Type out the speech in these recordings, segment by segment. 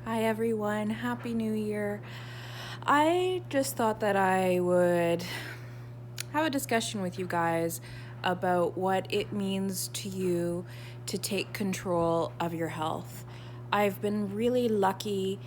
Hi everyone, Happy New Year. I just thought that I would have a discussion with you guys about what it means to you to take control of your health. I've been really lucky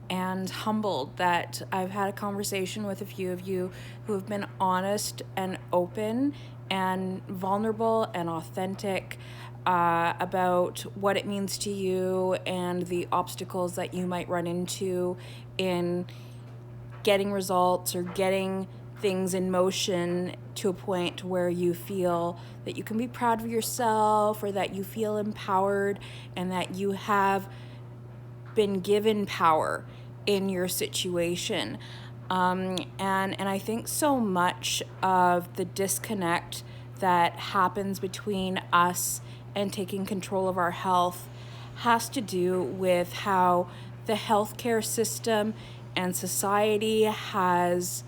and humbled that I've had a conversation with a few of you who have been honest and open and vulnerable and authentic about what it means to you and the obstacles that you might run into in getting results or getting things in motion to a point where you feel that you can be proud of yourself or that you feel empowered and that you have been given power in your situation. And I think so much of the disconnect that happens between us and taking control of our health has to do with how the healthcare system and society has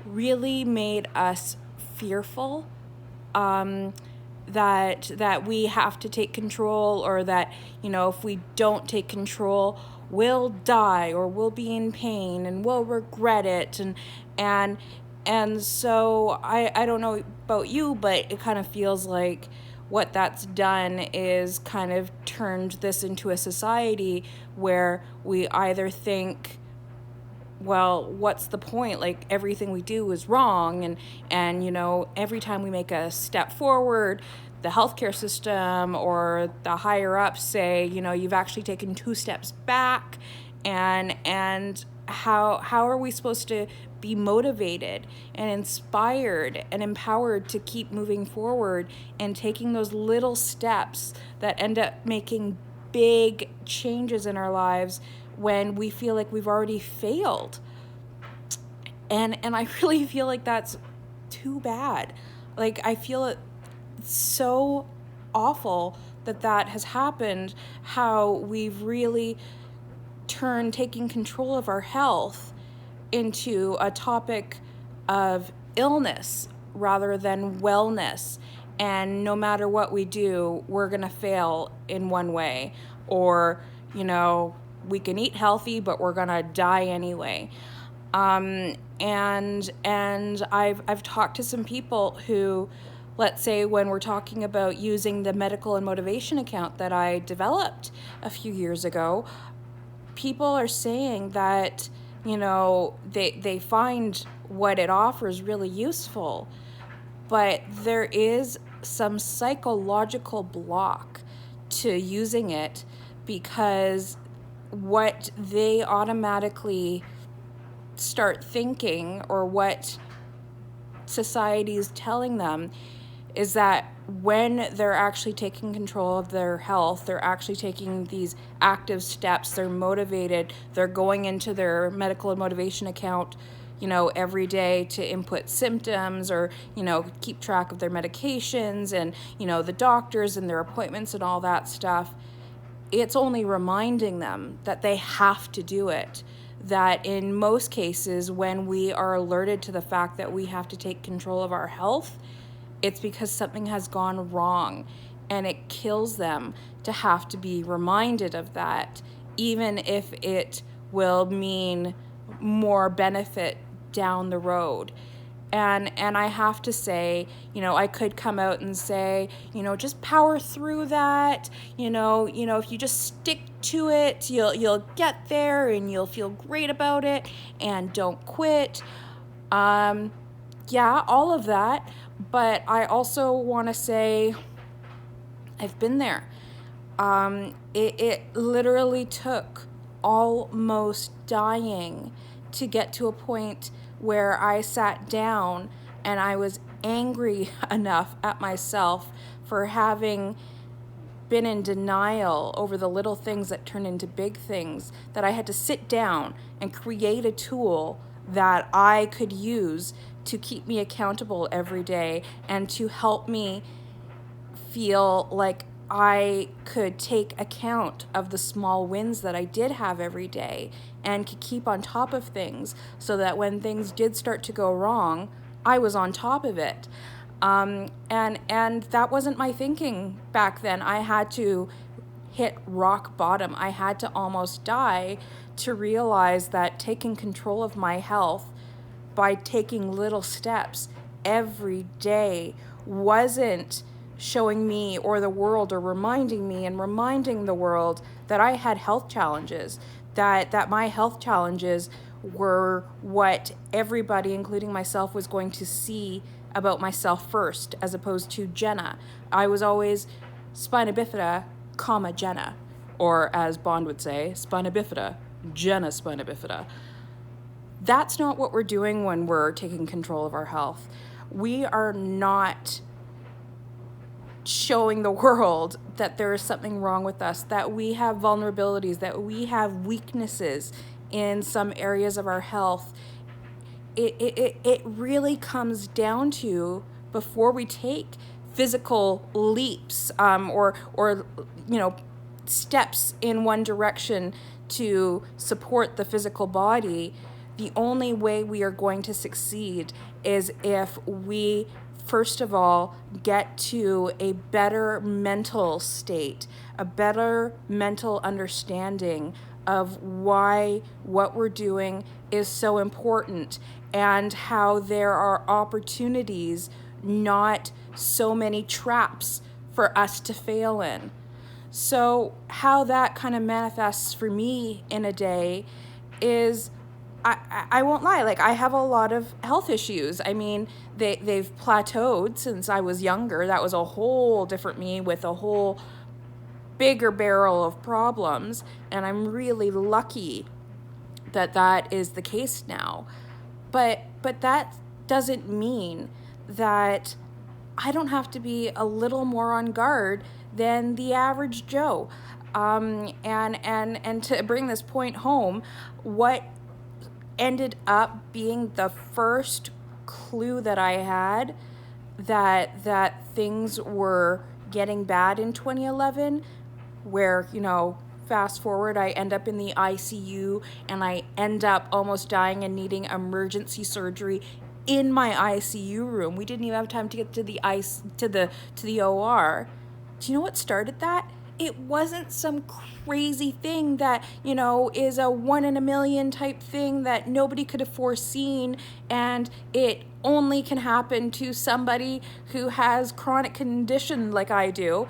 really made us fearful that we have to take control, or that if we don't take control we'll die or we'll be in pain and we'll regret it. And so I don't know about you, but it kind of feels like what that's done is kind of turned this into a society where we either think, well, what's the point? Like, everything we do is wrong, and every time we make a step forward, the healthcare system or the higher ups say, you've actually taken 2 steps back. And how are we supposed to be motivated and inspired and empowered to keep moving forward and taking those little steps that end up making big changes in our lives when we feel like we've already failed? And I really feel like that's too bad. Like, I feel it so awful that has happened, how we've really turned taking control of our health into a topic of illness rather than wellness. And no matter what we do, we're going to fail in one way. Or, we can eat healthy, but we're going to die anyway. And I've talked to some people who, let's say, when we're talking about using the medical and motivation account that I developed a few years ago, people are saying that they find what it offers really useful, but there is some psychological block to using it, because what they automatically start thinking, or what society is telling them, is that when they're actually taking control of their health, they're actually taking these active steps, they're motivated, they're going into their medical and motivation account, every day to input symptoms, or, keep track of their medications and, the doctors and their appointments and all that stuff. It's only reminding them that they have to do it. That in most cases, when we are alerted to the fact that we have to take control of our health, it's because something has gone wrong, and it kills them to have to be reminded of that, even if it will mean more benefit down the road. And I have to say, I could come out and say, just power through that. If you just stick to it, you'll get there and you'll feel great about it, and don't quit. Yeah, all of that. But I also want to say, I've been there. It literally took almost dying to get to a point where I sat down and I was angry enough at myself for having been in denial over the little things that turn into big things, that I had to sit down and create a tool that I could use to keep me accountable every day and to help me feel like I could take account of the small wins that I did have every day and could keep on top of things, so that when things did start to go wrong, I was on top of it. And that wasn't my thinking back then. I had to hit rock bottom. I had to almost die to realize that taking control of my health by taking little steps every day wasn't showing me or the world, or reminding me and reminding the world that I had health challenges, that my health challenges were what everybody, including myself, was going to see about myself first, as opposed to Jenna. I was always spina bifida, comma, Jenna. Or as Bond would say, spina bifida, Jenna spina bifida. That's not what we're doing when we're taking control of our health. We are not showing the world that there is something wrong with us, that we have vulnerabilities, that we have weaknesses in some areas of our health. It really comes down to, before we take physical leaps, or steps in one direction to support the physical body, the only way we are going to succeed is if we, first of all, get to a better mental state, a better mental understanding of why what we're doing is so important, and how there are opportunities, not so many traps for us to fail in. So how that kind of manifests for me in a day is, I won't lie, like, I have a lot of health issues. I mean, they've plateaued since I was younger. That was a whole different me with a whole bigger barrel of problems, and I'm really lucky that that is the case now. But that doesn't mean that I don't have to be a little more on guard than the average Joe. And to bring this point home, what ended up being the first clue that I had that things were getting bad in 2011, where, fast forward, I end up in the ICU, and I end up almost dying and needing emergency surgery in my ICU room. We didn't even have time to get to the OR. Do you know what started that? It wasn't some crazy thing that, is a 1 in a million type thing that nobody could have foreseen, and it only can happen to somebody who has chronic condition like I do.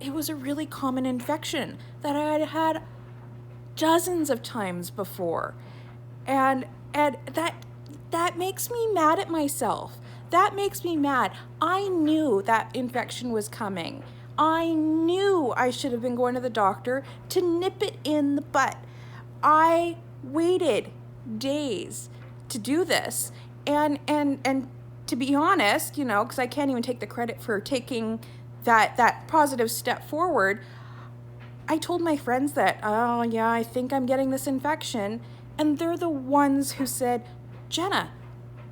It was a really common infection that I had had dozens of times before. And that makes me mad at myself. That makes me mad. I knew that infection was coming. I knew I should have been going to the doctor to nip it in the butt. I waited days to do this. And to be honest, because I can't even take the credit for taking that positive step forward, I told my friends that, oh yeah, I think I'm getting this infection. And they're the ones who said, Jenna,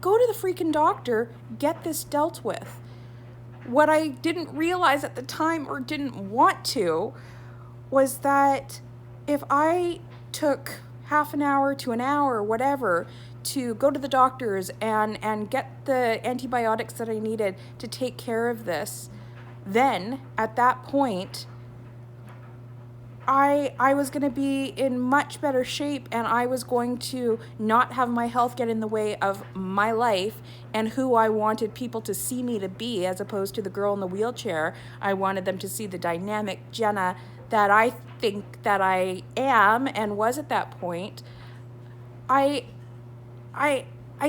go to the freaking doctor, get this dealt with. What I didn't realize at the time, or didn't want to, was that if I took half an hour to an hour, whatever, to go to the doctors and get the antibiotics that I needed to take care of this, then at that point, I was going to be in much better shape, and I was going to not have my health get in the way of my life and who I wanted people to see me to be, as opposed to the girl in the wheelchair. I wanted them to see the dynamic Jenna that I think that I am and was at that point. I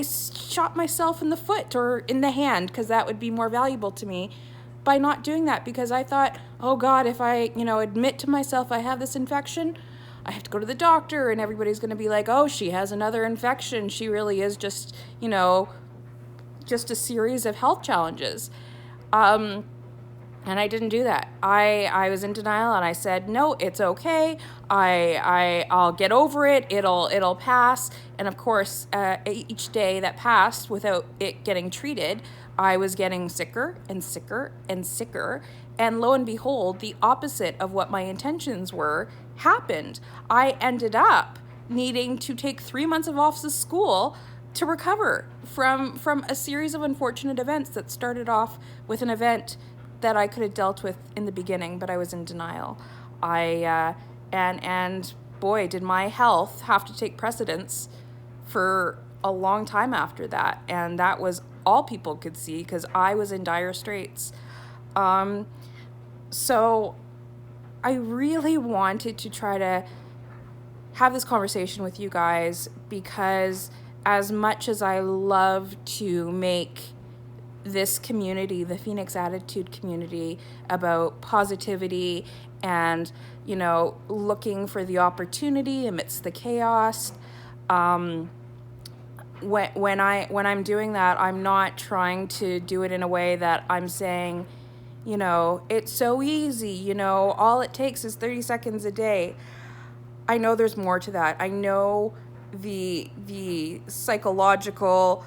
shot myself in the foot, or in the hand, because that would be more valuable to me, by not doing that, because I thought, oh God, if I, admit to myself I have this infection, I have to go to the doctor, and everybody's going to be like, oh, she has another infection. She really is just, just a series of health challenges. And I didn't do that. I was in denial, and I said, no, it's okay. I'll get over it. It'll pass. And of course, each day that passed without it getting treated, I was getting sicker and sicker and sicker. And lo and behold, the opposite of what my intentions were happened. I ended up needing to take 3 months off of school to recover from a series of unfortunate events that started off with an event that I could have dealt with in the beginning, but I was in denial. And boy, did my health have to take precedence for a long time after that. And that was all people could see because I was in dire straits. So I really wanted to try to have this conversation with you guys because as much as I love to make this community, the Phoenix Attitude community, about positivity and, looking for the opportunity amidst the chaos, when I'm doing that, I'm not trying to do it in a way that I'm saying, it's so easy, all it takes is 30 seconds a day. I know there's more to that. I know the psychological,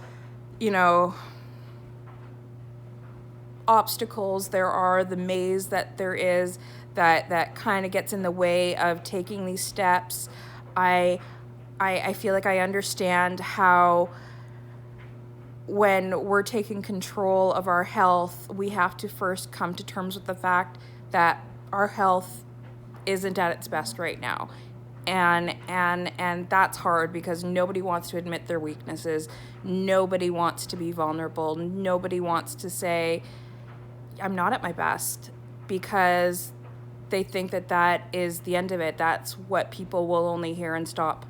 obstacles there are, the maze that there is that kind of gets in the way of taking these steps. I feel like I understand how when we're taking control of our health, we have to first come to terms with the fact that our health isn't at its best right now. And that's hard because nobody wants to admit their weaknesses. Nobody wants to be vulnerable. Nobody wants to say, I'm not at my best, because they think that is the end of it. That's what people will only hear and stop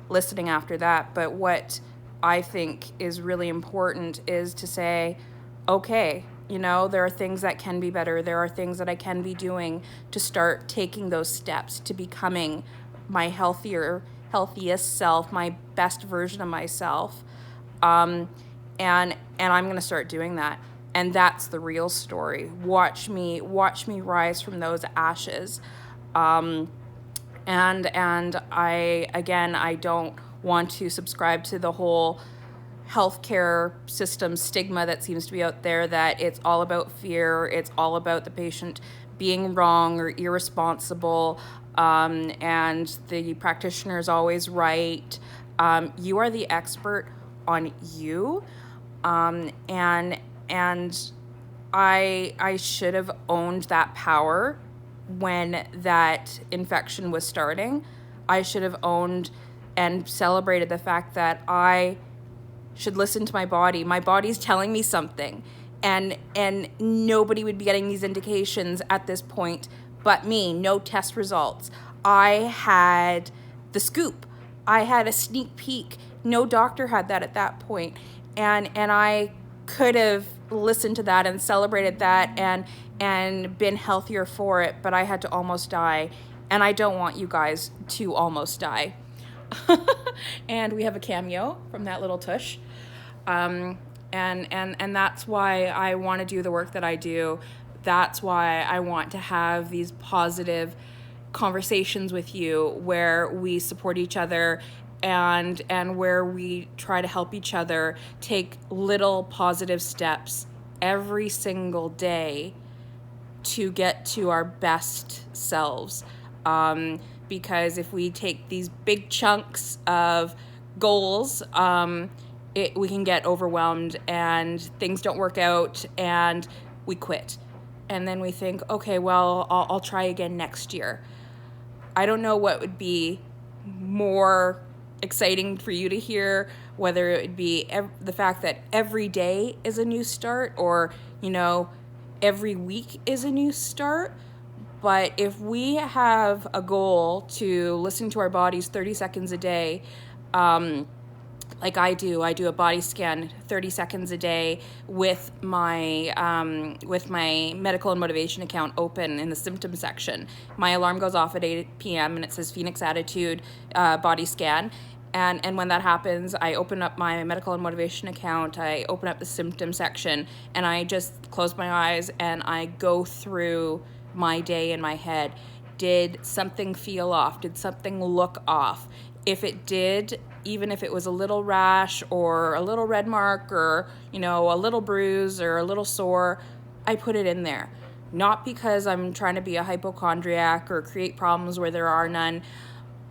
listening after that. But what I think is really important is to say, okay, there are things that can be better. There are things that I can be doing to start taking those steps to becoming my healthiest self, my best version of myself. And I'm going to start doing that. And that's the real story. Watch me rise from those ashes. And I don't want to subscribe to the whole healthcare system stigma that seems to be out there, that it's all about fear, it's all about the patient being wrong or irresponsible, and the practitioner is always right. You are the expert on you, and I should have owned that power when that infection was starting. I should have owned and celebrated the fact that I should listen to my body. My body's telling me something, and nobody would be getting these indications at this point but me. No test results. I had the scoop. I had a sneak peek. No doctor had that at that point. And I could have listened to that and celebrated that and been healthier for it, but I had to almost die. And I don't want you guys to almost die. And we have a cameo from that little tush. And that's why I want to do the work that I do. That's why I want to have these positive conversations with you where we support each other and where we try to help each other take little positive steps every single day to get to our best selves. Because if we take these big chunks of goals, we can get overwhelmed and things don't work out and we quit. And then we think, okay, well, I'll try again next year. I don't know what would be more exciting for you to hear, whether it would be the fact that every day is a new start or, every week is a new start. But if we have a goal to listen to our bodies 30 seconds a day, like I do a body scan 30 seconds a day with my medical and motivation account open in the symptom section. My alarm goes off at 8 p.m. and it says Phoenix Attitude body scan. And when that happens, I open up my medical and motivation account, I open up the symptom section, and I just close my eyes and I go through my day in my head. Did something feel off? Did something look off? If it did, even if it was a little rash or a little red mark or, a little bruise or a little sore, I put it in there. Not because I'm trying to be a hypochondriac or create problems where there are none,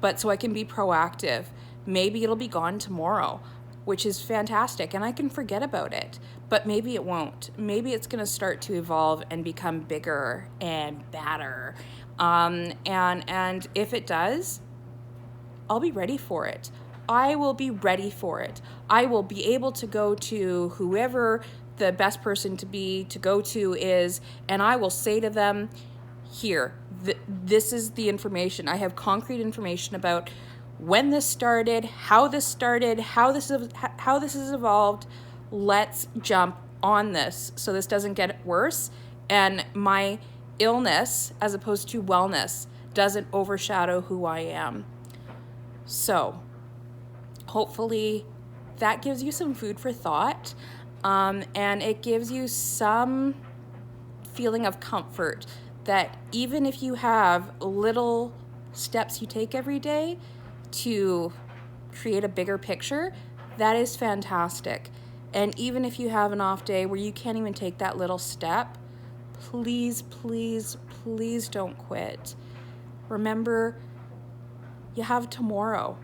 but so I can be proactive. Maybe it'll be gone tomorrow, which is fantastic, and I can forget about it. But maybe it won't. Maybe it's going to start to evolve and become bigger and badder. And if it does, I'll be ready for it. I will be ready for it. I will be able to go to whoever the best person to go to is, and I will say to them, here, this is the information. I have concrete information about when this started, how this has evolved. Let's jump on this so this doesn't get worse and my illness, as opposed to wellness, doesn't overshadow who I am. So hopefully that gives you some food for thought, and it gives you some feeling of comfort that even if you have little steps you take every day to create a bigger picture, that is fantastic. And even if you have an off day where you can't even take that little step, please, please, please don't quit. Remember, you have tomorrow.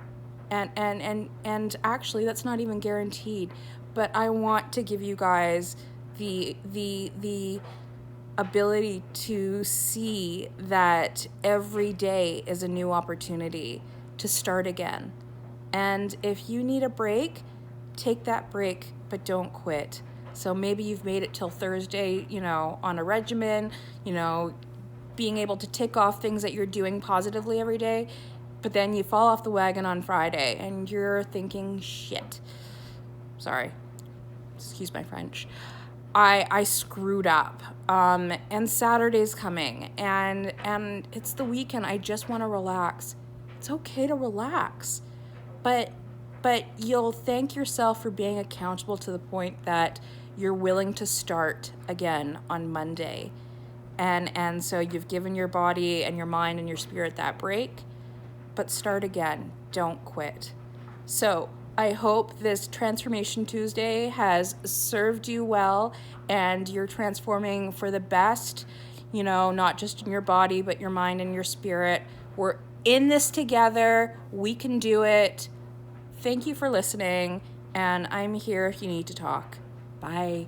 And actually, that's not even guaranteed. But I want to give you guys the ability to see that every day is a new opportunity to start again. And if you need a break, take that break, but don't quit. So maybe you've made it till Thursday, on a regimen, being able to tick off things that you're doing positively every day, but then you fall off the wagon on Friday and you're thinking, shit. Sorry. Excuse my French. I screwed up. And Saturday's coming and it's the weekend. I just want to relax. It's okay to relax. But you'll thank yourself for being accountable to the point that you're willing to start again on Monday. And so you've given your body and your mind and your spirit that break, but start again. Don't quit. So I hope this Transformation Tuesday has served you well and you're transforming for the best, not just in your body, but your mind and your spirit. We're in this together. We can do it. Thank you for listening, and I'm here if you need to talk. Bye.